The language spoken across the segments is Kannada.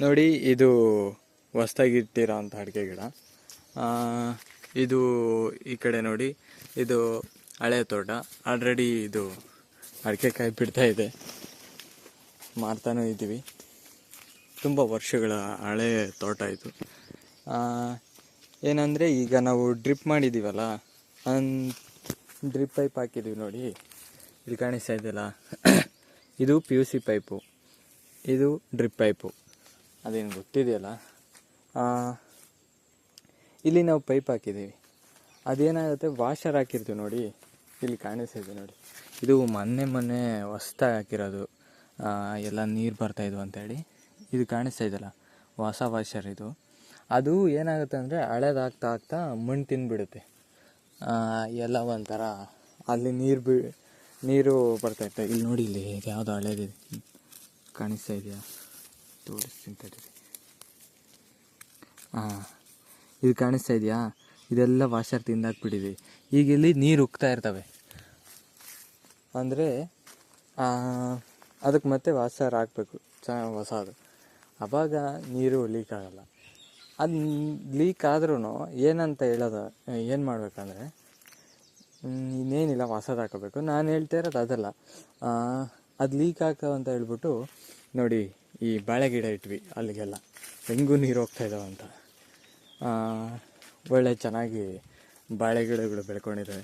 ನೋಡಿ, ಇದು ಹೊಸ್ದಾಗಿಟ್ಟಿರೋ ಅಂಥ ಅಡಿಕೆ ಗಿಡ. ಇದು ಈ ಕಡೆ ನೋಡಿ, ಇದು ಹಳೆ ತೋಟ. ಆಲ್ರೆಡಿ ಇದು ಅಡಿಕೆ ಕಾಯಿ ಬಿಡ್ತಾ ಇದೆ, ಮಾಡ್ತಾನೂ ಇದ್ದೀವಿ. ತುಂಬ ವರ್ಷಗಳ ಹಳೆ ತೋಟ ಇದು. ಏನಂದರೆ ಈಗ ನಾವು ಡ್ರಿಪ್ ಮಾಡಿದ್ದೀವಲ್ಲ, ಡ್ರಿಪ್ ಪೈಪ್ ಹಾಕಿದ್ದೀವಿ ನೋಡಿ, ಇಲ್ಲಿ ಕಾಣಿಸ್ತಾ ಇದೆಯಲ್ಲ, ಇದು PUC ಪೈಪು, ಇದು ಡ್ರಿಪ್ ಪೈಪು. ಅದೇನು ಗೊತ್ತಿದೆಯಲ್ಲ, ಇಲ್ಲಿ ನಾವು ಪೈಪ್ ಹಾಕಿದ್ದೀವಿ. ಅದೇನಾಗುತ್ತೆ, ವಾಷರ್ ಹಾಕಿರ್ತೀವಿ ನೋಡಿ, ಇಲ್ಲಿ ಕಾಣಿಸ್ತಿದೆ ನೋಡಿ. ಇದು ಮೊನ್ನೆ ಹೊಸ್ದಾಗಿ ಹಾಕಿರೋದು, ಎಲ್ಲ ನೀರು ಬರ್ತಾಯಿದ್ವು ಅಂತೇಳಿ. ಇದು ಕಾಣಿಸ್ತಾ ಇದೆಯಲ್ಲ, ಹೊಸ ವಾಷರ್ ಇದು. ಅದು ಏನಾಗುತ್ತೆ ಅಂದರೆ, ಹಳೇದಾಗ್ತಾ ಮಣ್ಣು ತಿಂದುಬಿಡುತ್ತೆ. ಎಲ್ಲ ಒಂಥರ ಅಲ್ಲಿ ನೀರು ಬರ್ತಾಯಿತ್ತು. ಇಲ್ಲಿ ನೋಡಿ, ಇಲ್ಲಿ ಯಾವುದೋ ಹಳೇದಿದೆ, ಕಾಣಿಸ್ತಾ ಇದೆಯಾ? ತೋರಿಸ್ತೀನಿ ತಡೀರಿ. ಇದು ಕಾಣಿಸ್ತಾ ಇದೆಯಾ? ಇದೆಲ್ಲ ವಾಷರ್ ತಿಂದಾಕ್ಬಿಟ್ಟಿದೆ. ಈಗ ಇಲ್ಲಿ ನೀರು ಉಕ್ತಾ ಇರ್ತವೆ ಅಂದರೆ ಅದಕ್ಕೆ ಮತ್ತೆ ವಾಷರ್ ಹಾಕಬೇಕು ಹೊಸದು. ಆವಾಗ ನೀರು ಲೀಕ್ ಆಗೋಲ್ಲ. ಅದು ಲೀಕ್ ಆದ್ರೂ ಏನಂತ ಹೇಳೋದು, ಏನು ಮಾಡಬೇಕಂದ್ರೆ, ಇನ್ನೇನಿಲ್ಲ, ಹೊಸದು ಹಾಕೋಬೇಕು. ನಾನು ಹೇಳ್ತಾ ಇರೋದು ಅದಲ್ಲ. ಅದು ಲೀಕ್ ಆಗ್ತಾವೆ ಅಂತ ಹೇಳ್ಬಿಟ್ಟು ನೋಡಿ, ಈ ಬಾಳೆ ಗಿಡ ಇಟ್ವಿ, ಅಲ್ಲಿಗೆಲ್ಲ ಹೆಂಗೂ ನೀರು ಹೋಗ್ತಾಯಿದ್ದಾವಂತ. ಒಳ್ಳೆ ಚೆನ್ನಾಗಿ ಬಾಳೆ ಗಿಡಗಳು ಬೆಳ್ಕೊಂಡಿದ್ದಾವೆ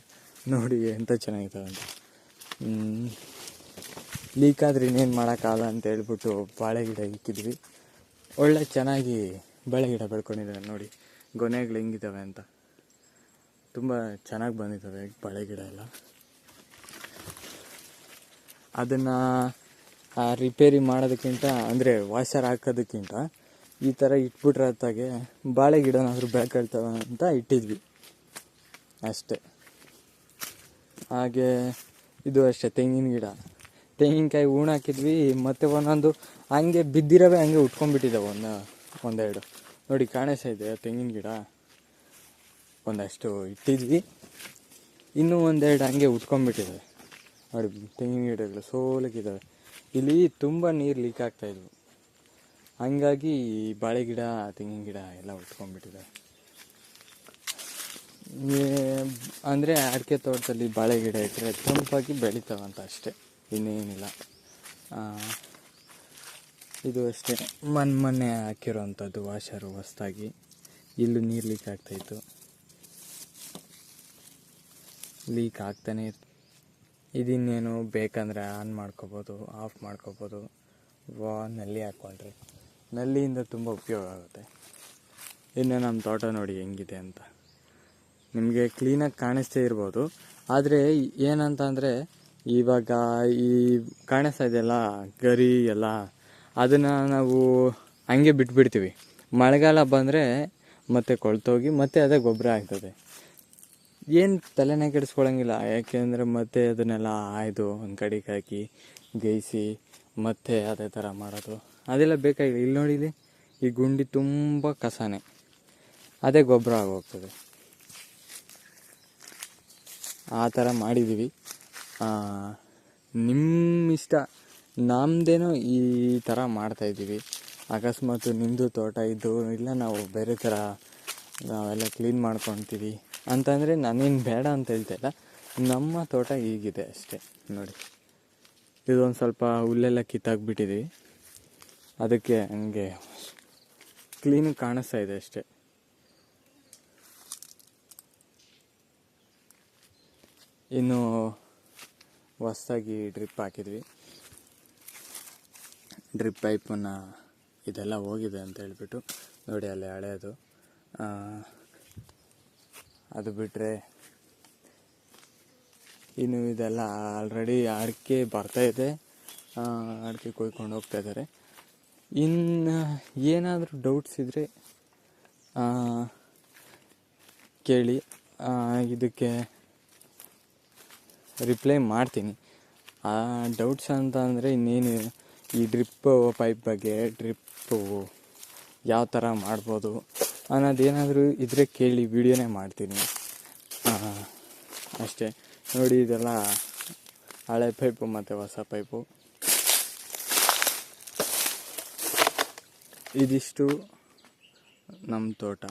ನೋಡಿ, ಎಂಥ ಚೆನ್ನಾಗಿದ್ದಾವೆ ಅಂತ. ಲೀಕ್ ಆದರೆ ಇನ್ನೇನು ಮಾಡೋಕ್ಕಾಗಲ್ಲ ಅಂತ ಹೇಳ್ಬಿಟ್ಟು ಬಾಳೆ ಗಿಡ ಇಕ್ಕಿದ್ವಿ. ಒಳ್ಳೆ ಚೆನ್ನಾಗಿ ಬಾಳೆ ಗಿಡ ಬೆಳ್ಕೊಂಡಿದ್ದಾವೆ ನೋಡಿ, ಗೊನೆಗಳು ಹೆಂಗಿದ್ದಾವೆ ಅಂತ. ತುಂಬ ಚೆನ್ನಾಗಿ ಬಂದಿದ್ದಾವೆ ಬಾಳೆ ಗಿಡ ಎಲ್ಲ. ಅದನ್ನು ರಿಪೇರಿ ಮಾಡೋದಕ್ಕಿಂತ, ಅಂದರೆ ವಾಷರ್ ಹಾಕೋದಕ್ಕಿಂತ ಈ ಥರ ಇಟ್ಬಿಟ್ರೆ ಹೊತ್ತಾಗೆ ಬಾಳೆ ಗಿಡನಾದರೂ ಬೆಳ್ಕೊಳ್ತವೆ ಅಂತ ಇಟ್ಟಿದ್ವಿ ಅಷ್ಟೇ. ಹಾಗೆ ಇದು ಅಷ್ಟೇ, ತೆಂಗಿನ ಗಿಡ, ತೆಂಗಿನಕಾಯಿ ಹೂಣ್ ಹಾಕಿದ್ವಿ. ಮತ್ತು ಒಂದೊಂದು ಹಂಗೆ ಬಿದ್ದಿರವೇ ಹಂಗೆ ಉಟ್ಕೊಂಡ್ಬಿಟ್ಟಿದ್ದಾವೆ, ಒಂದೆರಡು ನೋಡಿ, ಕಾಣಿಸ್ತಾ ಇದೆ ತೆಂಗಿನ ಗಿಡ. ಒಂದಷ್ಟು ಇಟ್ಟಿದ್ವಿ, ಇನ್ನೂ ಒಂದೆರಡು ಹಂಗೆ ಉಟ್ಕೊಂಡ್ಬಿಟ್ಟಿದ್ದಾವೆ ನೋಡಿ. ತೆಂಗಿನ ಗಿಡಗಳು ಸೋಲಕ್ಕಿದ್ದಾವೆ. ಇಲ್ಲಿ ತುಂಬ ನೀರು ಲೀಕ್ ಆಗ್ತಾಯಿದ್ವು, ಹಂಗಾಗಿ ಬಾಳೆ ಗಿಡ, ತೆಂಗಿನ ಗಿಡ ಎಲ್ಲ ಉಟ್ಕೊಂಡ್ಬಿಟ್ಟಿದ್ದಾವೆ. ಅಂದರೆ ಅಡಿಕೆ ತೋಟದಲ್ಲಿ ಬಾಳೆ ಗಿಡ ಇಟ್ಟರೆ ತಂಪಾಗಿ ಬೆಳಿತಾವಂತ ಅಷ್ಟೇ, ಇನ್ನೇನಿಲ್ಲ. ಇದು ಅಷ್ಟೇ, ಮೊನ್ನೆ ಹಾಕಿರೋವಂಥದ್ದು ವಾಷರು ಹೊಸ್ದಾಗಿ. ಇಲ್ಲೂ ನೀರು ಲೀಕ್ ಆಗ್ತಾಯಿತ್ತು, ಲೀಕ್ ಆಗ್ತಾನೆ ಇತ್ತು. ಇದಿನ್ನೇನು ಬೇಕಂದರೆ ಆನ್ ಮಾಡ್ಕೋಬೋದು, ಆಫ್ ಮಾಡ್ಕೋಬೋದು. ನಲ್ಲಿ ಹಾಕ್ಕೊಂಡ್ರೆ ನಲ್ಲಿಯಿಂದ ತುಂಬ ಉಪಯೋಗ ಆಗುತ್ತೆ. ಇನ್ನು ನಮ್ಮ ತೋಟ ನೋಡಿ ಹೆಂಗಿದೆ ಅಂತ ನಿಮಗೆ ಕ್ಲೀನಾಗಿ ಕಾಣಿಸ್ತೇ ಇರ್ಬೋದು. ಆದರೆ ಏನಂತ ಅಂದರೆ, ಇವಾಗ ಈ ಕಾಣಿಸ್ತಾ ಇದೆಯಲ್ಲ ಗರಿ ಎಲ್ಲ, ಅದನ್ನು ನಾವು ಹಂಗೆ ಬಿಟ್ಬಿಡ್ತೀವಿ. ಮಳೆಗಾಲ ಬಂದರೆ ಮತ್ತೆ ಕೊಳ್ತೋಗಿ ಮತ್ತೆ ಅದೇ ಗೊಬ್ಬರ ಆಗ್ತದೆ. ಏನು ತಲೆನೇ ಕೆಡಿಸ್ಕೊಳಂಗಿಲ್ಲ, ಯಾಕೆಂದರೆ ಮತ್ತೆ ಅದನ್ನೆಲ್ಲ ಆಯ್ದು ಒಂದು ಕಡೆಗೆ ಹಾಕಿ ಬೇಯಿಸಿ ಮತ್ತೆ ಅದೇ ಥರ ಮಾಡೋದು, ಅದೆಲ್ಲ ಬೇಕಾಗಿಲ್ಲ. ಇಲ್ಲಿ ನೋಡಿ, ಇಲ್ಲಿ ಈ ಗುಂಡಿ ತುಂಬ ಕಸನೇ, ಅದೇ ಗೊಬ್ಬರ ಆಗೋಗ್ತದೆ. ಆ ಥರ ಮಾಡಿದ್ದೀವಿ. ನಿಮ್ಮ ಇಷ್ಟ, ನಮ್ಮದೇನೋ ಈ ಥರ ಮಾಡ್ತಾಯಿದ್ದೀವಿ. ಅಕಸ್ಮಾತ್ ನಿಮ್ಮದು ತೋಟ ಇದ್ದು, ಇಲ್ಲ ನಾವು ಬೇರೆ ಥರ ನಾವೆಲ್ಲ ಕ್ಲೀನ್ ಮಾಡ್ಕೊತೀವಿ ಅಂತಂದರೆ ನಾನೇನು ಬೇಡ ಅಂತ ಹೇಳ್ತಾಯಿಲ್ಲ. ನಮ್ಮ ತೋಟ ಹೀಗಿದೆ ಅಷ್ಟೇ ನೋಡಿ. ಇದೊಂದು ಸ್ವಲ್ಪ ಹುಲ್ಲೆಲ್ಲ ಕಿತ್ತಾಕ್ಬಿಟ್ಟಿದ್ದೀವಿ, ಅದಕ್ಕೆ ಹಂಗೆ ಕ್ಲೀನ್ ಕಾಣಿಸ್ತಾ ಇದೆ ಅಷ್ಟೇ. ಇನ್ನು ಹೊಸ್ದಾಗಿ ಡ್ರಿಪ್ ಹಾಕಿದ್ವಿ. ಡ್ರಿಪ್ ಪೈಪನ್ನು ಇದೆಲ್ಲ ಹೋಗಿದೆ ಅಂತ ಹೇಳ್ಬಿಟ್ಟು ನೋಡಿ, ಅಲ್ಲಿ ಹಳೆಯದು. ಅದು ಬಿಟ್ಟರೆ ಇನ್ನು ಇದೆಲ್ಲ ಆಲ್ರೆಡಿ ಅಡಿಕೆ ಬರ್ತಾಯಿದೆ, ಅಡಿಕೆ ಕೊಯ್ಕೊಂಡು ಹೋಗ್ತಾಯಿದ್ದಾರೆ. ಇನ್ನು ಏನಾದರೂ ಡೌಟ್ಸ್ ಇದ್ದರೆ ಕೇಳಿ, ಇದಕ್ಕೆ ರಿಪ್ಲೈ ಮಾಡ್ತೀನಿ. ಡೌಟ್ಸ್ ಅಂತ ಅಂದರೆ ಇನ್ನೇನು, ಈ ಡ್ರಿಪ್ ಪೈಪ್ ಬಗ್ಗೆ, ಡ್ರಿಪ್ಪು ಯಾವ ಥರ ಮಾಡ್ಬೋದು ಅನ್ನೋದೇನಾದರೂ ಇದ್ದರೆ ಕೇಳಿ, ವಿಡಿಯೋನೇ ಮಾಡ್ತೀನಿ ಅಷ್ಟೇ. ನೋಡಿ, ಇದೆಲ್ಲ ಹಳೆ ಪೈಪು ಮತ್ತು ಹೊಸ ಪೈಪು. ಇದಿಷ್ಟು ನಮ್ಮ ತೋಟ.